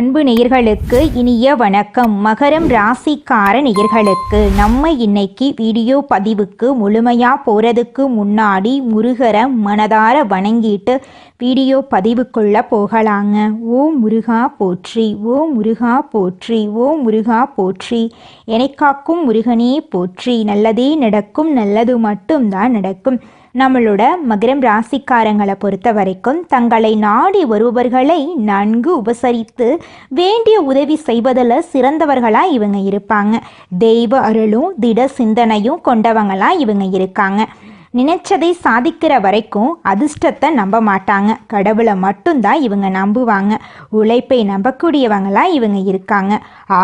அன்பு நேயர்களுக்கு இனிய வணக்கம். மகரம் ராசிக்கார நேயர்களுக்கு நம்ம இன்னைக்கு வீடியோ பதிவுக்கு முழுமையாக போகிறதுக்கு முன்னாடி முருகரை மனதார வணங்கிட்டு வீடியோ பதிவுக்குள்ள போகலாங்க. ஓம் முருகா போற்றி, ஓம் முருகா போற்றி, ஓம் முருகா போற்றி. என்னை காக்கும் முருகனே போற்றி. நல்லதே நடக்கும், நல்லது மட்டும்தான் நடக்கும். நம்மளோட மகரம் ராசிக்காரங்களை பொறுத்த வரைக்கும் தங்களை நாடி வருபவர்களை நன்கு உபசரித்து வேண்டிய உதவி செய்வதில் சிறந்தவர்களாக இவங்க இருப்பாங்க. தெய்வ அருளும் திட சிந்தனையும் கொண்டவங்களாக இவங்க இருக்காங்க. நினைச்சதை சாதிக்கிற வரைக்கும் அதிர்ஷ்டத்தை நம்ப மாட்டாங்க. கடவுளை மட்டும்தான் இவங்க நம்புவாங்க. உழைப்பை நம்பக்கூடியவங்களாக இவங்க இருக்காங்க.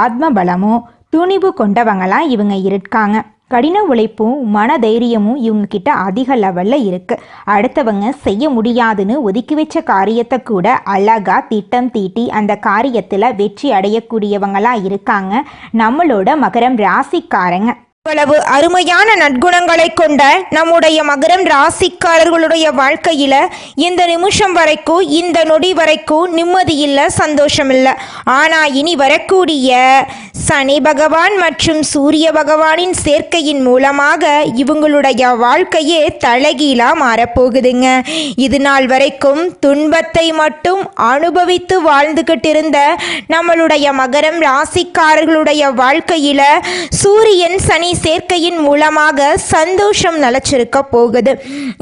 ஆத்ம பலமும் துணிவு கொண்டவங்களாக இவங்க இருக்காங்க. கடின உழைப்பும் மன தைரியமும் இவங்க கிட்ட அதிக லெவலில் இருக்குது. அடுத்தவங்க செய்ய முடியாதுன்னு ஒதுக்கி வச்ச காரியத்தை கூட அழகாக திட்டம் தீட்டி அந்த காரியத்தில் வெற்றி அடையக்கூடியவங்களாக இருக்காங்க நம்மளோட மகரம் ராசிக்காரங்க. இவ்வளவு அருமையான நற்குணங்களை கொண்ட நம்முடைய மகரம் ராசிக்காரர்களுடைய வாழ்க்கையில இந்த நிமிஷம் வரைக்கும், இந்த நொடி வரைக்கும் நிம்மதி இல்லை, சந்தோஷம் இல்லை. ஆனா இனி வரக்கூடிய சனி பகவான் மற்றும் சூரிய பகவானின் சேர்க்கையின் மூலமாக இவங்களுடைய வாழ்க்கையே தலைகீழா மாறப்போகுதுங்க. இது நாள் வரைக்கும் துன்பத்தை மட்டும் அனுபவித்து வாழ்ந்துகிட்டு இருந்த நம்மளுடைய மகரம் ராசிக்காரர்களுடைய வாழ்க்கையில சூரியன் சனி சேர்க்கையின் மூலமாக சந்தோஷம் நிலச்சிருக்க போகுது.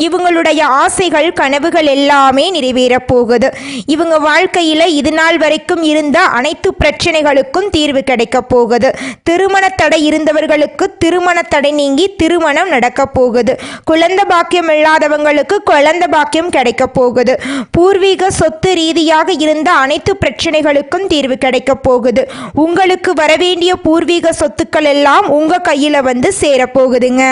இவங்களுடைய ஆசைகள் கனவுகள் எல்லாமே நிறைவேற போகுது. இவங்க வாழ்க்கையில இது நாள் வரைக்கும் இருந்த அனைத்து பிரச்சனைகளுக்கும் தீர்வு கிடைக்க போகுது. திருமண தடை இருந்தவர்களுக்கு திருமண தடை நீங்கி திருமணம் நடக்க போகுது. குழந்தை பாக்கியம் இல்லாதவங்களுக்கு குழந்தை பாக்கியம் கிடைக்க போகுது. பூர்வீக சொத்து ரீதியாக இருந்த அனைத்து பிரச்சனைகளுக்கும் தீர்வு கிடைக்க போகுது. உங்களுக்கு வரவேண்டிய பூர்வீக சொத்துக்கள் எல்லாம் உங்க கையில வந்து சேரப்போகுதுங்க.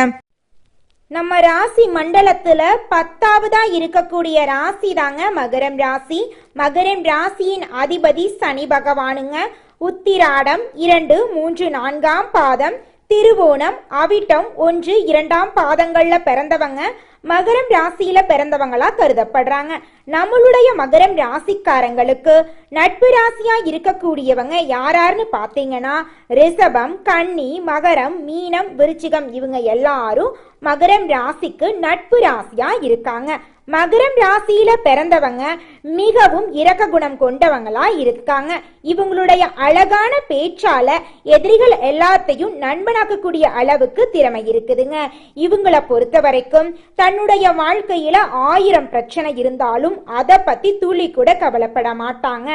நம்ம ராசி மண்டலத்துல 10ஆவதா இருக்கக்கூடிய ராசி தாங்க மகரம் ராசி. மகரம் ராசியின் அதிபதி சனி பகவானுங்க. உத்திராடம் 2, 3, 4ஆம் பாதம், திருவோணம், அவிட்டம் 1, 2ஆம் பாதங்கள்ல பிறந்தவங்க மகரம் ராசியில பிறந்தவங்களா கருதப்படுறாங்க. நம்மளுடைய மகரம் ராசிக்காரங்களுக்கு நட்பு ராசியா இருக்கக்கூடியவங்க யாராருன்னு பாத்தீங்கன்னா ரிஷபம், கன்னி, மகரம், மீனம், விருச்சிகம் இவங்க எல்லாரும் மகரம் ராசிக்கு நட்பு ராசியா இருக்காங்க. மகரம் ராசியில பிறந்தவங்க மிகவும் இரக்க குணம் கொண்டவங்களா இருக்காங்க. இவங்களுடைய அழகான பேச்சால எதிரிகள் எல்லாத்தையும் நண்பனாக்கக்கூடிய அளவுக்கு திறமை இருக்குதுங்க. இவங்களை பொறுத்த வரைக்கும் தன்னுடைய வாழ்க்கையில 1000 பிரச்சனை இருந்தாலும் அதை பத்தி துளி கூட கவலைப்பட மாட்டாங்க.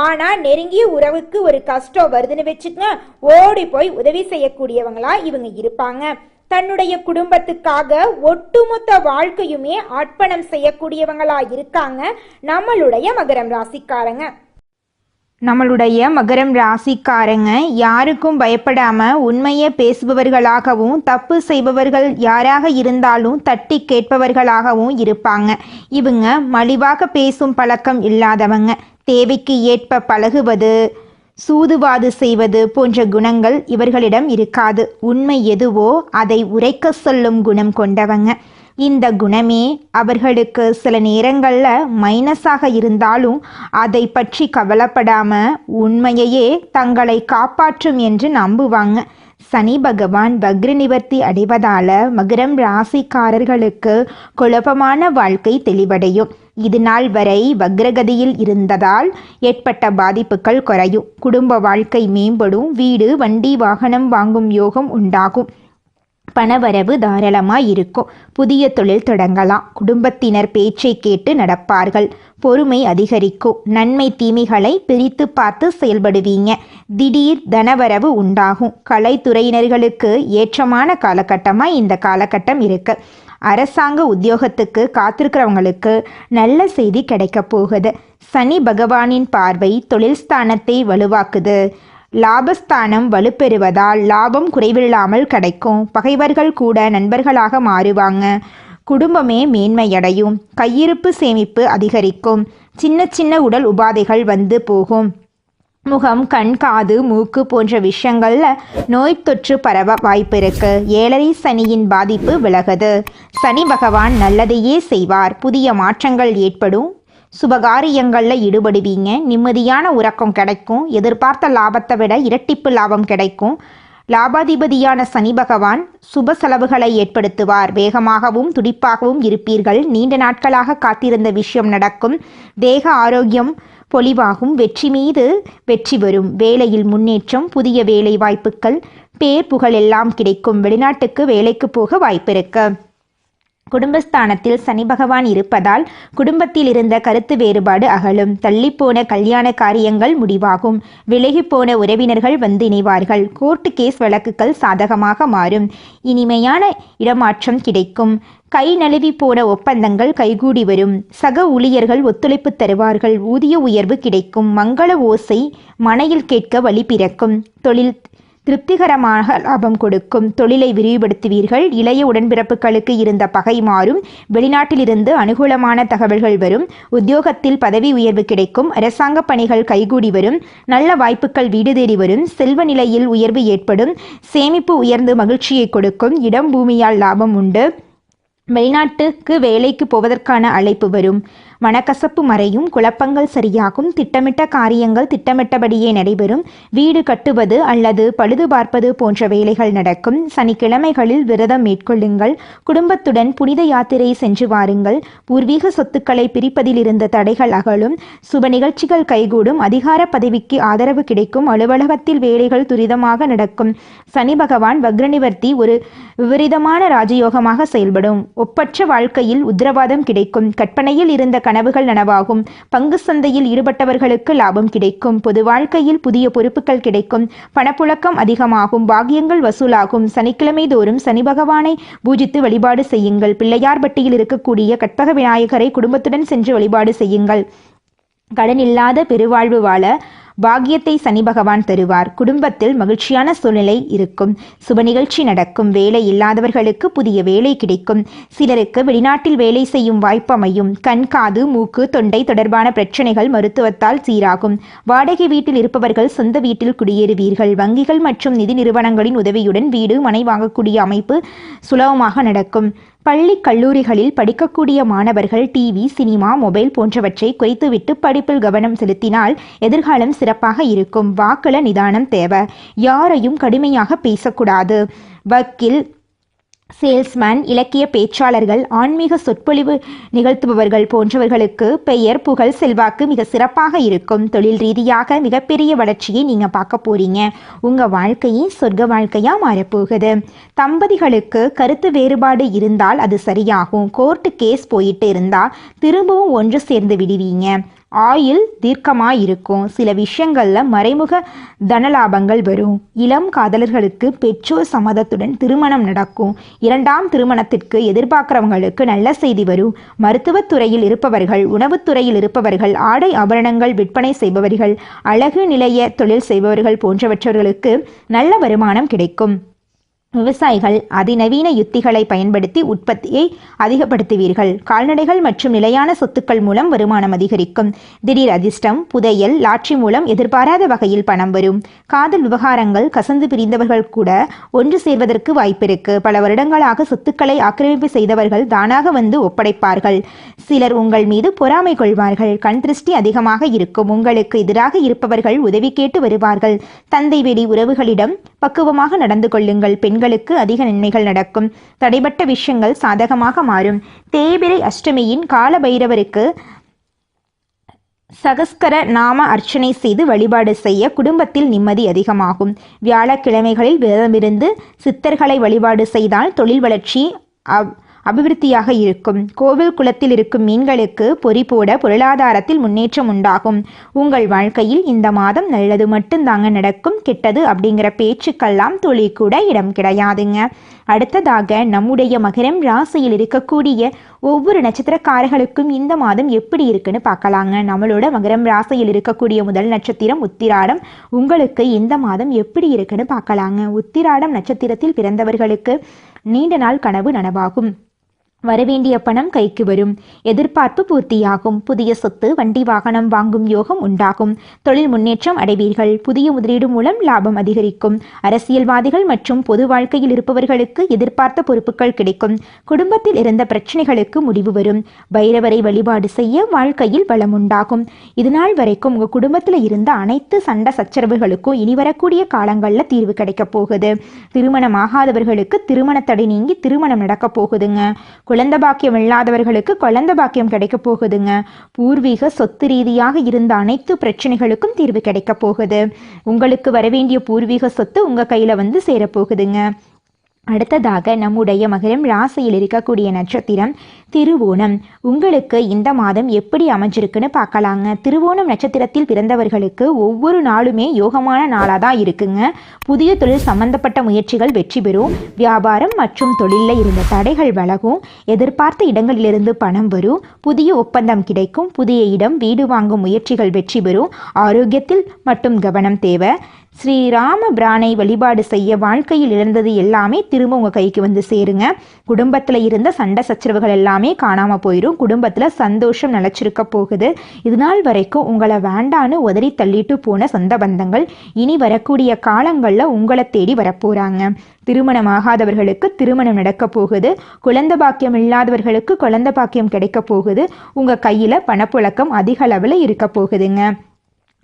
ஆனா நெருங்கிய உறவுக்கு ஒரு கஷ்டம் வருதுன்னு வச்சுக்கங்க, ஓடி போய் உதவி செய்யக்கூடியவங்களா இவங்க இருப்பாங்க. தன்னுடைய குடும்பத்துக்காக ஒட்டுமொத்த வாழ்க்கையுமே அர்ப்பணம் செய்யக்கூடியவங்களா இருக்காங்க நம்மளுடைய மகரம் ராசிக்காரங்க. நம்மளுடைய மகரம் ராசிக்காரங்க யாருக்கும் பயப்படாம உண்மையை பேசுபவர்களாகவும் தப்பு செய்பவர்கள் யாராக இருந்தாலும் தட்டி கேட்பவர்களாகவும் இருப்பாங்க. இவங்க மலிவாக பேசும் பழக்கம் இல்லாதவங்க. தேவைக்கு ஏற்ப பழகுவது, சூதுவாது செய்வது போன்ற குணங்கள் இவர்களிடம் இருக்காது. உண்மை எதுவோ அதை உரைக்க சொல்லும் குணம் கொண்டவங்க. இந்த குணமே அவர்களுக்கு சில நேரங்களில் மைனஸாக இருந்தாலும் அதை பற்றி கவலைப்படாம உண்மையையே தங்களை காப்பாற்றும் என்று நம்புவாங்க. சனி பகவான் வக்ர நிவர்த்தி அடைவதால மகரம் ராசிக்காரர்களுக்கு குழப்பமான வாழ்க்கை தெளிவடையும். இது நாள் வரை வக்ரகதியில் இருந்ததால் ஏற்பட்ட பாதிப்புகள் குறையும். குடும்ப வாழ்க்கை மேம்படும். வீடு, வண்டி, வாகனம் வாங்கும் யோகம் உண்டாகும். பணவரவு தாராளமாக இருக்கும். புதிய தொழில் தொடங்கலாம். குடும்பத்தினர் பேச்சை கேட்டு நடப்பார்கள். பொறுமை அதிகரிக்கும். நன்மை தீமைகளை பிரித்து பார்த்து செயல்படுவீங்க. திடீர் தனவரவு உண்டாகும். கலைத்துறையினர்களுக்கு ஏற்றமான காலகட்டமாக இந்த காலகட்டம் இருக்கு. அரசாங்க உத்தியோகத்துக்கு காத்திருக்கிறவங்களுக்கு நல்ல செய்தி கிடைக்க போகுது. சனி பகவானின் பார்வை தொழில் ஸ்தானத்தை வலுவாக்குது. லாபஸ்தானம் வலுப்பெறுவதால் லாபம் குறைவில்லாமல் கிடைக்கும். பகைவர்கள் கூட நண்பர்களாக மாறுவாங்க. குடும்பமே மேன்மையடையும். கையிருப்பு சேமிப்பு அதிகரிக்கும். சின்ன சின்ன உடல் உபாதைகள் வந்து போகும். முகம், கண், காது, மூக்கு போன்ற விஷயங்கள்ல நோய் தொற்று பரவ வாய்ப்பு இருக்கு. 7.5 சனியின் பாதிப்பு விலகுது. சனி பகவான் நல்லதையே செய்வார். புதிய மாற்றங்கள் ஏற்படும். சுபகாரியங்களில் ஈடுபடுவீங்க. நிம்மதியான உறக்கம் கிடைக்கும். எதிர்பார்த்த லாபத்தை விட இரட்டிப்பு லாபம் கிடைக்கும். லாபாதிபதியான சனி பகவான் சுப செலவுகளை ஏற்படுத்துவார். வேகமாகவும் துடிப்பாகவும் இருப்பீர்கள். நீண்ட நாட்களாக காத்திருந்த விஷயம் நடக்கும். தேக ஆரோக்கியம் பொலிவாகும். வெற்றி மீது வெற்றி வரும். வேலையில் முன்னேற்றம், புதிய வேலை வாய்ப்புகள், பேர் புகழ் எல்லாம் கிடைக்கும். வெளிநாட்டுக்கு வேலைக்கு போக வாய்ப்பிருக்கு. குடும்பஸ்தானத்தில் சனி பகவான் இருப்பதால் குடும்பத்தில் இருந்த கருத்து வேறுபாடு அகலும். தள்ளிப்போன கல்யாண காரியங்கள் முடிவாகும். விலகிப்போன உறவினர்கள் வந்து இணைவார்கள். கோர்ட்டு கேஸ் வழக்குகள் சாதகமாக மாறும். இனிமையான இடமாற்றம் கிடைக்கும். கை நழுவி போன ஒப்பந்தங்கள் கைகூடி வரும். சக ஊழியர்கள் ஒத்துழைப்பு தருவார்கள். ஊதிய உயர்வு கிடைக்கும். மங்கள ஓசை மனையில் கேட்க வழி பிறக்கும். தொழில் திருப்திகரமாக லாபம் கொடுக்கும். தொழிலை விரிவுபடுத்துவீர்கள். இளைய உடன்பிறப்புகளுக்கு இருந்த பகை மாறும். வெளிநாட்டிலிருந்து அனுகூலமான தகவல்கள் வரும். உத்தியோகத்தில் பதவி உயர்வு கிடைக்கும். அரசாங்க பணிகள் கைகூடி வரும். நல்ல வாய்ப்புகள் வீடு தேடி வரும். செல்வ நிலையில் உயர்வு ஏற்படும். சேமிப்பு உயர்ந்து மகிழ்ச்சியை கொடுக்கும். இடம் பூமியால் லாபம் உண்டு. வெளிநாட்டுக்கு வேலைக்கு போவதற்கான அழைப்பு வரும். மனக்கசப்பு மறையும். குழப்பங்கள் சரியாகும். திட்டமிட்ட காரியங்கள் திட்டமிட்டபடியே நடைபெறும். வீடு கட்டுவது அல்லது பழுது பார்ப்பது போன்ற வேலைகள் நடக்கும். சனிக்கிழமைகளில் விரதம் மேற்கொள்ளுங்கள். குடும்பத்துடன் புனித யாத்திரை சென்று வாருங்கள். பூர்வீக சொத்துக்களை பிரிப்பதில் இருந்த தடைகள் அகலும். சுப நிகழ்ச்சிகள் கைகூடும். அதிகார பதவிக்கு ஆதரவு கிடைக்கும். அலுவலகத்தில் வேலைகள் துரிதமாக நடக்கும். சனி பகவான் வக்ரநிவர்த்தி ஒரு விபரீதமான ராஜயோகமாக செயல்படும். ஒப்பற்ற வாழ்க்கையில் உத்தரவாதம் கிடைக்கும். கற்பனையில் இருந்த கனவுகள் நனவாகும். பங்கு சந்தையில் ஈடுபட்டவர்களுக்கு லாபம் கிடைக்கும். பொது வாழ்க்கையில் புதிய பொறுப்புகள் கிடைக்கும். பணப்புழக்கம் அதிகமாகும். பாக்கியங்கள் வசூலாகும். சனிக்கிழமை தோறும் சனி பகவானை பூஜித்து வழிபாடு செய்யுங்கள். பிள்ளையார்பட்டியில் இருக்கக்கூடிய கற்பக விநாயகரை குடும்பத்துடன் சென்று வழிபாடு செய்யுங்கள். கடன் இல்லாத பெருவாழ்வு வாழ பாக்கியத்தை சனி பகவான் தருவார். குடும்பத்தில் மகிழ்ச்சியான சூழ்நிலை இருக்கும். சுப நிகழ்ச்சி நடக்கும். வேலை இல்லாதவர்களுக்கு புதிய வேலை கிடைக்கும். சிலருக்கு வெளிநாட்டில் வேலை செய்யும் வாய்ப்பு அமையும். கண், காது, மூக்கு, தொண்டை தொடர்பான பிரச்சனைகள் மருத்துவத்தால் சீராகும். வாடகை வீட்டில் இருப்பவர்கள் சொந்த வீட்டில் குடியேறுவீர்கள். வங்கிகள் மற்றும் நிதி நிறுவனங்களின் உதவியுடன் வீடு, மனை வாங்கக்கூடிய அமைப்பு சுலபமாக நடக்கும். பள்ளி கல்லூரிகளில் படிக்கக்கூடிய மாணவர்கள் டிவி, சினிமா, மொபைல் போன்றவற்றை குறைத்துவிட்டு படிப்பில் கவனம் செலுத்தினால் எதிர்காலம் சிறப்பாக இருக்கும். வாக்குல நிதானம் தேவை. யாரையும் கடுமையாக பேசக்கூடாது. வக்கீல், சேல்ஸ்மேன், இலக்கிய பேச்சாளர்கள், ஆன்மீக சொற்பொழிவு நிகழ்த்துபவர்கள் போன்றவர்களுக்கு பெயர், புகழ், செல்வாக்கு மிக சிறப்பாக இருக்கும். தொழில் ரீதியாக மிகப்பெரிய வளர்ச்சியை நீங்க பார்க்க போறீங்க. உங்க வாழ்க்கையே சொர்க்க வாழ்க்கையா மாறப்போகுது. தம்பதிகளுக்கு கருத்து வேறுபாடு இருந்தால் அது சரியாகும். கோர்ட்டு கேஸ் போயிட்டு இருந்தா திரும்பவும் ஒன்று சேர்ந்து விடுவீங்க. ஆயுள் தீர்க்கமாயிருக்கும். சில விஷயங்களில் மறைமுக தனலாபங்கள் வரும். இளம் காதலர்களுக்கு பெற்றோர் சம்மதத்துடன் திருமணம் நடக்கும். இரண்டாம் திருமணத்திற்கு எதிர்பார்க்கிறவங்களுக்கு நல்ல செய்தி வரும். மருத்துவத்துறையில் இருப்பவர்கள், உணவுத்துறையில் இருப்பவர்கள், ஆடை ஆபரணங்கள் விற்பனை செய்பவர்கள், அழகு நிலைய தொழில் செய்பவர்கள் போன்றவற்றவர்களுக்கு நல்ல வருமானம் கிடைக்கும். விவசாயிகள் அதிநவீன யுத்திகளை பயன்படுத்தி உற்பத்தியை அதிகப்படுத்துவீர்கள். கால்நடைகள் மற்றும் நிலையான சொத்துக்கள் மூலம் வருமானம் அதிகரிக்கும். திடீர் அதிர்ஷ்டம், புதையல், லாட்ரி மூலம் எதிர்பாராத வகையில் பணம் வரும். காதல் விவகாரங்கள் கசந்து பிரிந்தவர்கள் கூட ஒன்று சேர்வதற்கு வாய்ப்பிருக்கு. பல வருடங்களாக சொத்துக்களை ஆக்கிரமிப்பு செய்தவர்கள் தானாக வந்து ஒப்படைப்பார்கள். சிலர் உங்கள் மீது பொறாமை கொள்வார்கள். கண் திருஷ்டி அதிகமாக இருக்கும். உங்களுக்கு எதிராக இருப்பவர்கள் உதவி கேட்டு வருவார்கள். தந்தை வெளி உறவுகளிடம் பக்குவமாக நடந்து கொள்ளுங்கள். பெண்களுக்கு அதிக நன்மைகள் நடக்கும். தடைபட்ட விஷயங்கள் சாதகமாக மாறும். தேய்பிறை அஷ்டமியின் கால பைரவருக்கு சகஸ்கர நாம அர்ச்சனை செய்து வழிபாடு செய்ய குடும்பத்தில் நிம்மதி அதிகமாகும். வியாழக்கிழமைகளில் விரதமிருந்து சித்தர்களை வழிபாடு செய்தால் தொழில் வளர்ச்சி அபிவிருத்தியாக இருக்கும். கோவில் குளத்தில் இருக்கும் மீன்களுக்கு பொறி போட பொருளாதாரத்தில் முன்னேற்றம் உண்டாகும். உங்கள் வாழ்க்கையில் இந்த மாதம் நல்லது மட்டும்தாங்க நடக்கும். கெட்டது அப்படிங்கிற பேச்சுக்கெல்லாம் துளி கூட இடம் கிடையாதுங்க. அடுத்ததாக நம்முடைய மகரம் ராசியில் இருக்கக்கூடிய ஒவ்வொரு நட்சத்திரக்காரர்களுக்கும் இந்த மாதம் எப்படி இருக்குன்னு பார்க்கலாங்க. நம்மளோட மகரம் ராசியில் இருக்கக்கூடிய முதல் நட்சத்திரம் உத்திராடம். உங்களுக்கு இந்த மாதம் எப்படி இருக்குன்னு பார்க்கலாங்க. உத்திராடம் நட்சத்திரத்தில் பிறந்தவர்களுக்கு நீண்ட நாள் கனவு நனவாகும். வரவேண்டிய பணம் கைக்கு வரும். எதிர்பார்ப்பு பூர்த்தியாகும். புதிய சொத்து, வண்டி, வாகனம் வாங்கும் யோகம் உண்டாகும். தொழில் முன்னேற்றம் அடைவீர்கள். புதிய முதலீடு மூலம் லாபம் அதிகரிக்கும். அரசியல்வாதிகள் மற்றும் பொது வாழ்க்கையில் இருப்பவர்களுக்கு எதிர்பார்த்த பொறுப்புகள் கிடைக்கும். குடும்பத்தில் இருந்த பிரச்சனைகளுக்கு முடிவு வரும். பைரவரை வழிபாடு செய்ய வாழ்க்கையில் வளம் உண்டாகும். இதுநாள் வரைக்கும் உங்க குடும்பத்தில் இருந்த அனைத்து சண்டை சச்சரவுகளுக்கும் இனி வரக்கூடிய காலங்களில் தீர்வு கிடைக்க போகுது. திருமணமாகாதவர்களுக்கு திருமண தடை நீங்கி திருமணம் நடக்க போகுதுங்க. குழந்தை பாக்கியம் இல்லாதவர்களுக்கு குழந்தை பாக்கியம் கிடைக்க போகுதுங்க. பூர்வீக சொத்து ரீதியாக இருந்த அனைத்து பிரச்சனைகளுக்கும் தீர்வு கிடைக்க போகுது. உங்களுக்கு வரவேண்டிய பூர்வீக சொத்து உங்க கையில வந்து சேரப்போகுதுங்க. அடுத்ததாக நம்முடைய மகரம் ராசியில் இருக்கக்கூடிய நட்சத்திரம் திருவோணம். உங்களுக்கு இந்த மாதம் எப்படி அமைஞ்சிருக்குன்னு பார்க்கலாங்க. திருவோணம் நட்சத்திரத்தில் பிறந்தவர்களுக்கு ஒவ்வொரு நாளுமே யோகமான நாளாக தான் இருக்குங்க. புதிய தொழில் சம்பந்தப்பட்ட முயற்சிகள் வெற்றி பெறும். வியாபாரம் மற்றும் தொழிலில் இருந்த தடைகள் விலகும். எதிர்பார்த்த இடங்களிலிருந்து பணம் வரும். புதிய ஒப்பந்தம் கிடைக்கும். புதிய இடம், வீடு வாங்கும் முயற்சிகள் வெற்றி பெறும். ஆரோக்கியத்தில் மட்டும் கவனம் தேவை. ஸ்ரீராம பிரானை வழிபாடு செய்ய வாழ்க்கையில் இழந்தது எல்லாமே திரும்ப உங்கள் கைக்கு வந்து சேருங்க. குடும்பத்தில் இருந்த சண்டை சச்சரவுகள் எல்லாமே காணாமல் போயிடும். குடும்பத்தில் சந்தோஷம் நிலச்சிருக்க போகுது. இது நாள் வரைக்கும் உங்களை வேண்டான்னு உதறி தள்ளிட்டு போன சொந்த பந்தங்கள் இனி வரக்கூடிய காலங்களில் உங்களை தேடி வரப்போகிறாங்க. திருமணமாகாதவர்களுக்கு திருமணம் நடக்க போகுது. குழந்தை பாக்கியம் இல்லாதவர்களுக்கு குழந்தை பாக்கியம் கிடைக்க போகுது. உங்கள் கையில் பணப்புழக்கம் அதிக அளவில் இருக்க போகுதுங்க.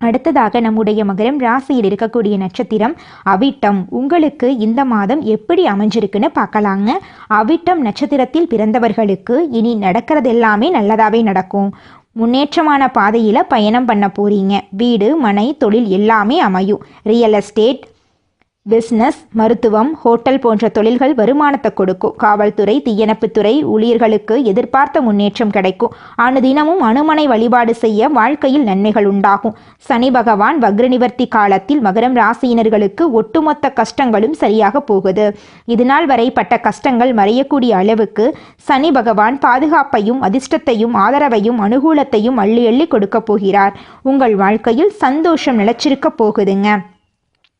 அடுத்ததாக நம்முடைய மகரம் ராசியில் இருக்கக்கூடிய நட்சத்திரம் அவிட்டம். உங்களுக்கு இந்த மாதம் எப்படி அமைஞ்சிருக்குன்னு பார்க்கலாங்க. அவிட்டம் நட்சத்திரத்தில் பிறந்தவர்களுக்கு இனி நடக்கிறது எல்லாமே நல்லதாகவே நடக்கும். முன்னேற்றமான பாதையில் பயணம் பண்ண போறீங்க. வீடு, மனை, தொழில் எல்லாமே அமையும். ரியல் எஸ்டேட், பிஸ்னஸ், மருத்துவம், ஹோட்டல் போன்ற தொழில்கள் வருமானத்தை கொடுக்கும். காவல்துறை, தீயணைப்புத்துறை ஊழியர்களுக்கு எதிர்பார்த்த முன்னேற்றம் கிடைக்கும். அனுதினமும் அனுமனை வழிபாடு செய்ய வாழ்க்கையில் நன்மைகள் உண்டாகும். சனி பகவான் வக்ர நிவர்த்தி காலத்தில் மகரம் ராசியினர்களுக்கு ஒட்டுமொத்த கஷ்டங்களும் சரியாக போகுது. இதுநாள் வரை பட்ட கஷ்டங்கள் மறையக்கூடிய அளவுக்கு சனி பகவான் பாதுகாப்பையும் அதிர்ஷ்டத்தையும் ஆதரவையும் அனுகூலத்தையும் அள்ளி அள்ளி கொடுக்க போகிறார். உங்கள் வாழ்க்கையில் சந்தோஷம் நிலைச்சிருக்க போகுதுங்க.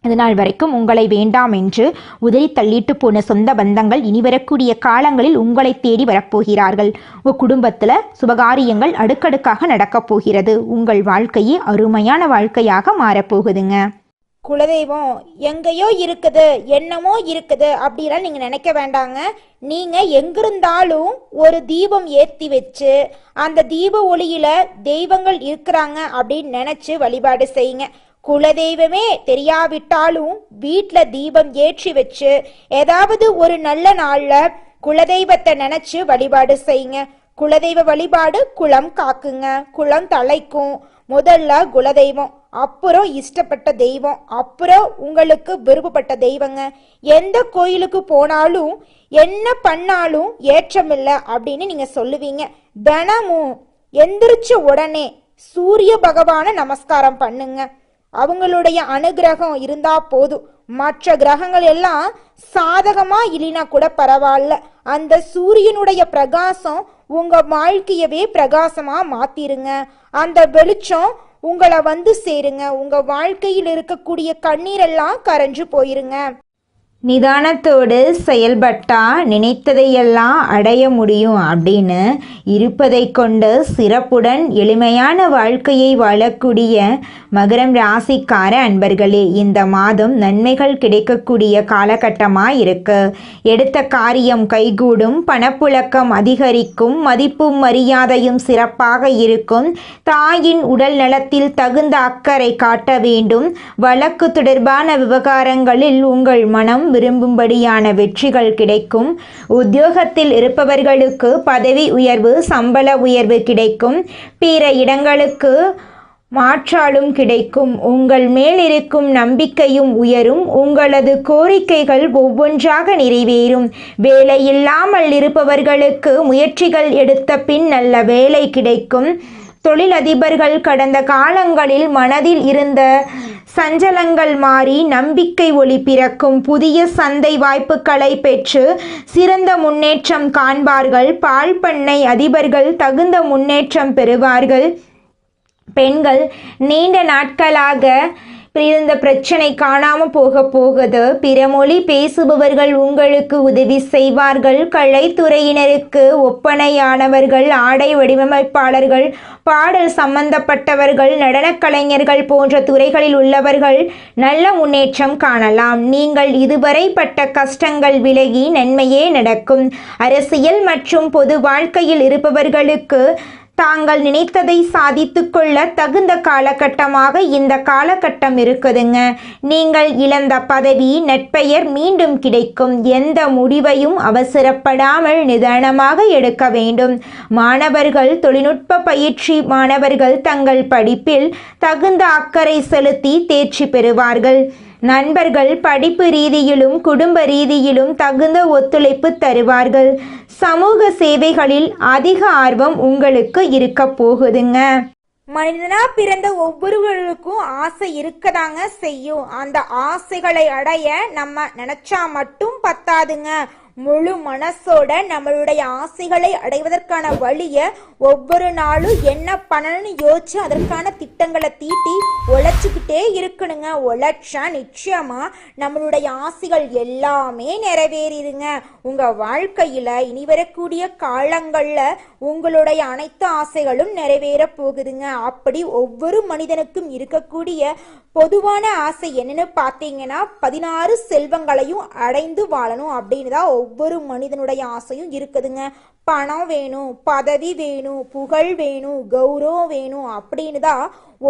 இதனால் வரைக்கும் உங்களை வேண்டாம் என்று உதறி தள்ளிட்டு போன சொந்த பந்தங்கள் இனி வரக்கூடிய காலங்களில் உங்களை தேடி வரப்போகிறார்கள். உங்கள் குடும்பத்தில் சுபகாரியங்கள் அடுக்கடுக்காக நடக்கப் போகிறது. உங்கள் வாழ்க்கையே அருமையான வாழ்க்கையாக மாறப்போகுதுங்க. குலதெய்வம் எங்கேயோ இருக்குது, என்னமோ இருக்குது அப்படிலாம் நீங்கள் நினைக்க வேண்டாங்க. நீங்கள் எங்கிருந்தாலும் ஒரு தீபம் ஏற்றி வச்சு அந்த தீப ஒளியில் தெய்வங்கள் இருக்கிறாங்க அப்படின்னு நினச்சி வழிபாடு செய்யுங்க. குலதெய்வமே தெரியாவிட்டாலும் வீட்டில் தீபம் ஏற்றி வச்சு ஏதாவது ஒரு நல்ல நாளில் குலதெய்வத்தை நினச்சி வழிபாடு செய்யுங்க. குலதெய்வ வழிபாடு குலம் காக்குங்க, குலம் தலைக்கும். முதல்ல குலதெய்வம், அப்புறம் இஷ்டப்பட்ட தெய்வம், அப்புறம் உங்களுக்கு விருப்பப்பட்ட தெய்வங்க. எந்த கோயிலுக்கு போனாலும் என்ன பண்ணாலும் ஏற்றமில்லை அப்படின்னு நீங்கள் சொல்லுவீங்க. தினமும் எந்திரிச்ச உடனே சூரிய பகவானை நமஸ்காரம் பண்ணுங்க. அவங்களுடைய அனுகிரகம் இருந்தா போதும். மற்ற கிரகங்கள் எல்லாம் சாதகமா இல்லைனா கூட பரவாயில்ல. அந்த சூரியனுடைய பிரகாசம் உங்க வாழ்க்கையவே பிரகாசமா மாத்திருங்க. அந்த வெளிச்சம் உங்களை வந்து சேருங்க. உங்க வாழ்க்கையில் இருக்கக்கூடிய கண்ணீரெல்லாம் கரைஞ்சு போயிருங்க. நிதானத்தோடு செயல்பட்டா நினைத்ததையெல்லாம் அடைய முடியும் அப்படின்னு இருப்பதை கொண்டு சிறப்புடன் எளிமையான வாழ்க்கையை வாழக்கூடிய மகரம் ராசிக்கார அன்பர்களே, இந்த மாதம் நன்மைகள் கிடைக்கக்கூடிய காலகட்டமாக இருக்கு. எடுத்த காரியம் கைகூடும். பணப்புழக்கம் அதிகரிக்கும். மதிப்பும் மரியாதையும் சிறப்பாக இருக்கும். தாயின் உடல் நலத்தில் தகுந்த அக்கறை காட்ட வேண்டும். வழக்கு தொடர்பான விவகாரங்களில் உங்கள் மனம் விரும்பும்படியான வெற்றிகள் கிடைக்கும். உத்தியோகத்தில் இருப்பவர்களுக்கு பதவி உயர்வு, சம்பள உயர்வு கிடைக்கும். பிற இடங்களுக்கு மாற்றாலும் கிடைக்கும். உங்கள் மேல் இருக்கும் நம்பிக்கையும் உயரும். உங்களது கோரிக்கைகள் ஒவ்வொன்றாக நிறைவேறும். வேலை இல்லாமல் இருப்பவர்களுக்கு முயற்சிகள் எடுத்த பின் நல்ல வேலை கிடைக்கும். தொழிலதிபர்கள் கடந்த காலங்களில் மனதில் இருந்த சஞ்சலங்கள் மாறி நம்பிக்கை ஒளி பிறக்கும். புதிய சந்தை வாய்ப்புகளை பெற்று சிறந்த முன்னேற்றம் காண்பார்கள். பால் பண்ணை அதிபர்கள் தகுந்த முன்னேற்றம் பெறுவார்கள். பெண்கள் நீண்ட நாட்களாக இருந்த பிரச்சனை காணாம போகுது. பிற மொழி பேசுபவர்கள் உங்களுக்கு உதவி செய்வார்கள். கலைத்துறையினருக்கு ஒப்பனையானவர்கள், ஆடை வடிவமைப்பாளர்கள், பாடல் சம்பந்தப்பட்டவர்கள், நடனக் கலைஞர்கள் போன்ற துறைகளில் உள்ளவர்கள் நல்ல முன்னேற்றம் காணலாம். நீங்கள் இதுவரை பட்ட கஷ்டங்கள் விலகி நன்மையே நடக்கும். அரசியல் மற்றும் பொது வாழ்க்கையில் இருப்பவர்களுக்கு தாங்கள் நினைத்ததை சாதித்து கொள்ள தகுந்த காலகட்டமாக இந்த காலகட்டம் இருக்குதுங்க. நீங்கள் இழந்த பதவி, நற்பெயர் மீண்டும் கிடைக்கும். எந்த முடிவையும் அவசரப்படாமல் நிதானமாக எடுக்க வேண்டும். மாணவர்கள், தொழில்நுட்ப பயிற்சி மாணவர்கள் தங்கள் படிப்பில் தகுந்த அக்கறை செலுத்தி தேர்ச்சி பெறுவார்கள். நண்பர்கள் படிப்பு ரீதியிலும் குடும்ப ரீதியிலும் தகுந்த ஒத்துழைப்பு தருவார்கள். சமூக சேவைகளில் அதிக ஆர்வம் உங்களுக்கு இருக்க போகுதுங்க. மனிதனா பிறந்த ஒவ்வொருவருக்கும் ஆசை இருக்கதாங்க செய்யும். அந்த ஆசைகளை அடைய நம்ம நினைச்சா மட்டும் பத்தாதுங்க. முழு மனசோட நம்மளுடைய ஆசைகளை அடைவதற்கான வழியை ஒவ்வொரு நாளும் என்ன பண்ணணும்னு யோசிச்சு அதற்கான திட்டங்களை தீட்டி உழைச்சிக்கிட்டே இருக்கணுங்க. உழைச்சா நிச்சயமா நம்மளுடைய ஆசைகள் எல்லாமே நிறைவேறிடுங்க. உங்க வாழ்க்கையில இனி வரக்கூடிய காலங்கள்ல உங்களுடைய அனைத்து ஆசைகளும் நிறைவேற போகுதுங்க. அப்படி ஒவ்வொரு மனிதனுக்கும் இருக்கக்கூடிய பொதுவான ஆசை என்னன்னு பார்த்தீங்கன்னா 16 செல்வங்களையும் அடைந்து வாழணும் அப்படின்னு தான் ஒவ்வொரு மனிதனுடைய ஆசையும் இருக்குதுங்க. பணம் வேணும், பதவி வேணும், புகழ் வேணும், கௌரவம் வேணும் அப்படின்னு தான்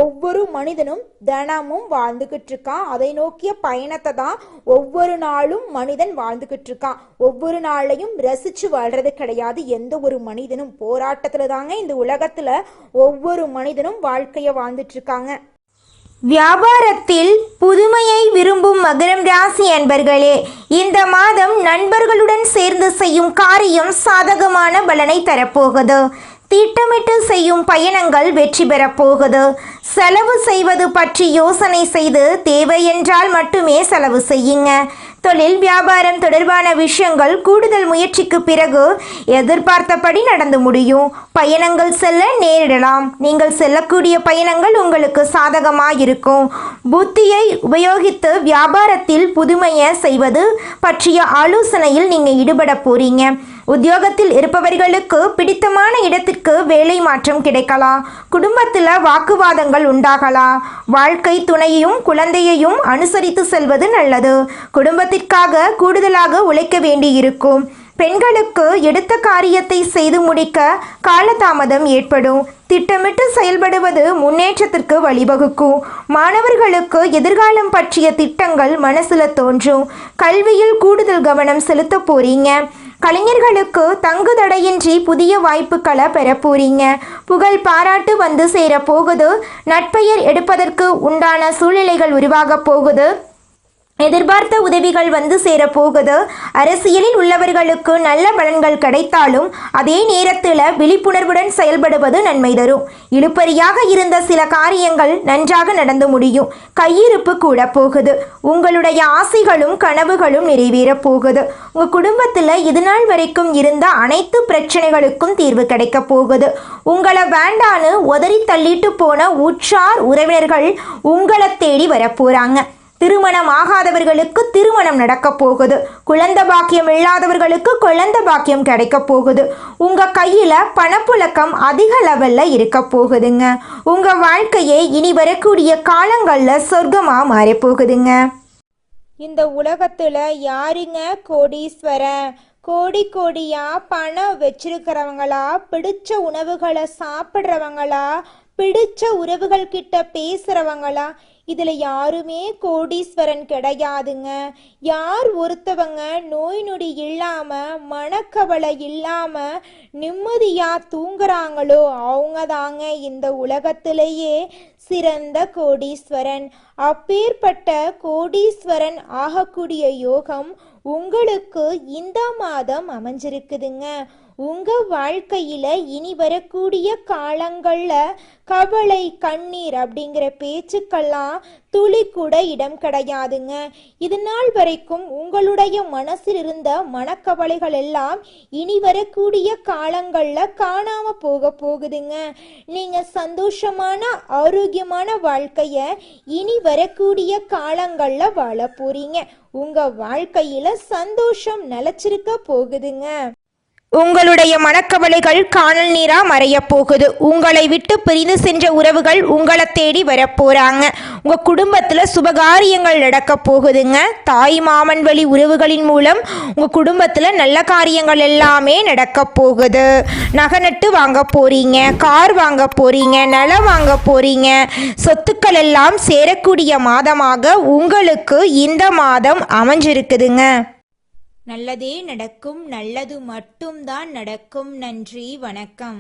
ஒவ்வொரு மனிதனும் தினமும் வாழ்ந்துகிட்டு இருக்கான். அதை நோக்கிய பயணத்தை தான் ஒவ்வொரு நாளும் மனிதன் வாழ்ந்துகிட்டு இருக்கான். ஒவ்வொரு நாளையும் ரசிச்சு வாழ்றது கிடையாது. எந்த ஒரு மனிதனும் போராட்டத்துல தாங்க இந்த உலகத்துல ஒவ்வொரு மனிதனும் வாழ்க்கைய வாழ்ந்துட்டு இருக்காங்க. வியாபாரத்தில் புதுமையை விரும்பும் மகரம் ராசி அன்பர்களே, இந்த மாதம் நண்பர்களுடன் சேர்ந்து செய்யும் காரியம் சாதகமான பலனை தரப்போகுது. திட்டமிட்டு செய்யும் பயணங்கள் வெற்றி பெறப்போகுது. செலவு செய்வது பற்றி யோசனை செய்து தேவையென்றால் மட்டுமே செலவு செய்யுங்க. தொழில் வியாபாரம் தொடர்பான விஷயங்கள் கூடுதல் முயற்சிக்கு பிறகு எதிர்பார்த்தபடி நடந்து முடியும். பயணங்கள் செல்ல நேரிடலாம். நீங்கள் செல்லக்கூடிய பயணங்கள் உங்களுக்கு சாதகமாக இருக்கும். புத்தியை உபயோகித்து வியாபாரத்தில் புதுமையை செய்வது பற்றிய ஆலோசனையில் நீங்கள் ஈடுபட போறீங்க. உத்தியோகத்தில் இருப்பவர்களுக்கு பிடித்தமான இடத்திற்கு வேலை மாற்றம் கிடைக்கலாம். குடும்பத்தில் வாக்குவாதங்கள் உண்டாகலாம். வாழ்க்கை துணையையும் குழந்தையையும் அனுசரித்து செல்வது நல்லது. குடும்பத்திற்காக கூடுதலாக உழைக்க வேண்டியிருக்கும். பெண்களுக்கு எடுத்த காரியத்தை செய்து முடிக்க காலதாமதம் ஏற்படும். திட்டமிட்டு செயல்படுவது முன்னேற்றத்திற்கு வழிவகுக்கும். மாணவர்களுக்கு எதிர்காலம் பற்றிய திட்டங்கள் மனசுல தோன்றும். கல்வியில் கூடுதல் கவனம் செலுத்த போறீங்க. கலைஞர்களுக்கு தங்கு தடையின்றி புதிய வாய்ப்புகளை பெற போறீங்க. புகழ் பாராட்டு வந்து சேர போகுது. நற்பெயர் எடுப்பதற்கு உண்டான சூழ்நிலைகள் உருவாக போகுது. எதிர்பார்த்த உதவிகள் வந்து சேரப்போகுது. அரசியலில் உள்ளவர்களுக்கு நல்ல பலன்கள் கிடைத்தாலும் அதே நேரத்தில் விழிப்புணர்வுடன் செயல்படுவது நன்மை தரும். இழுபறியாக இருந்த சில காரியங்கள் நன்றாக நடந்து முடியும். கையிருப்பு கூட போகுது. உங்களுடைய ஆசைகளும் கனவுகளும் நிறைவேற போகுது. உங்கள் குடும்பத்தில் இதுநாள் வரைக்கும் இருந்த அனைத்து பிரச்சனைகளுக்கும் தீர்வு கிடைக்க போகுது. உங்களை வேண்டான்னு உதறி தள்ளிட்டு போன உற்றார் உறவினர்கள் உங்களை தேடி வரப்போறாங்க. திருமணம் ஆகாதவர்களுக்கு திருமணம் நடக்க போகுது. குழந்தை பாக்கியம் இல்லாதவர்களுக்கு குழந்தை பாக்கியம் கிடைக்க போகுது. உங்க கையில பணப்புழக்கம் அதிக லெவல்ல இருக்க போகுதுங்க. உங்க வாழ்க்கையே இனி வரக்கூடிய காலங்கள்ல சொர்க்கமா மாறி போகுதுங்க. இந்த உலகத்துல யாருங்க கோடீஸ்வரன்? கோடி கோடியா பணம் வச்சிருக்கிறவங்களா, பிடிச்ச உணவுகளை சாப்பிட்றவங்களா, பிடிச்ச உறவுகள் கிட்ட பேசுறவங்களா? இதுல யாருமே கோடீஸ்வரன் கிடையாதுங்க. யார் ஒருத்தவங்க நோய் நொடி இல்லாம மனக்கவலை இல்லாம நிம்மதியா தூங்குறாங்களோ அவங்க தாங்க இந்த உலகத்திலேயே சிறந்த கோடீஸ்வரன். அப்பேற்பட்ட கோடீஸ்வரன் ஆகக்கூடிய யோகம் உங்களுக்கு இந்த மாதம் அமைஞ்சிருக்குதுங்க. உங்க வாழ்க்கையில இனி வரக்கூடிய காலங்கள்ல கவலை கண்ணீர் அப்படிங்கிற பேச்சுக்கெல்லாம் துளி கூட இடம் கிடையாதுங்க. இது நாள் வரைக்கும் உங்களுடைய மனசில் இருந்த மனக்கவலைகள் எல்லாம் இனி வரக்கூடிய காலங்கள்ல காணாம போகுதுங்க. நீங்க சந்தோஷமான ஆரோக்கியமான வாழ்க்கைய இனி வரக்கூடிய காலங்கள்ல வாழ போறீங்க. உங்க வாழ்க்கையில சந்தோஷம் நிலைச்சிருக்க போகுதுங்க. உங்களுடைய மனக்கவலைகள் காணல் நீரா மறைய போகுது. உங்களை விட்டு பிரிந்து சென்ற உறவுகள் உங்களை தேடி வரப்போறாங்க. உங்க குடும்பத்துல சுபகாரியங்கள் நடக்க போகுதுங்க. தாய் மாமன் வழி உறவுகளின் மூலம் உங்க குடும்பத்துல நல்ல காரியங்கள் எல்லாமே நடக்க போகுது. நகை நட்டு வாங்க போறீங்க, கார் வாங்க போறீங்க, நிலம் வாங்க போறீங்க. சொத்துக்கள் எல்லாம் சேரக்கூடிய மாதமாக உங்களுக்கு இந்த மாதம் அமைஞ்சிருக்குதுங்க. நல்லதே நடக்கும், நல்லது மட்டும்தான் நடக்கும். நன்றி, வணக்கம்.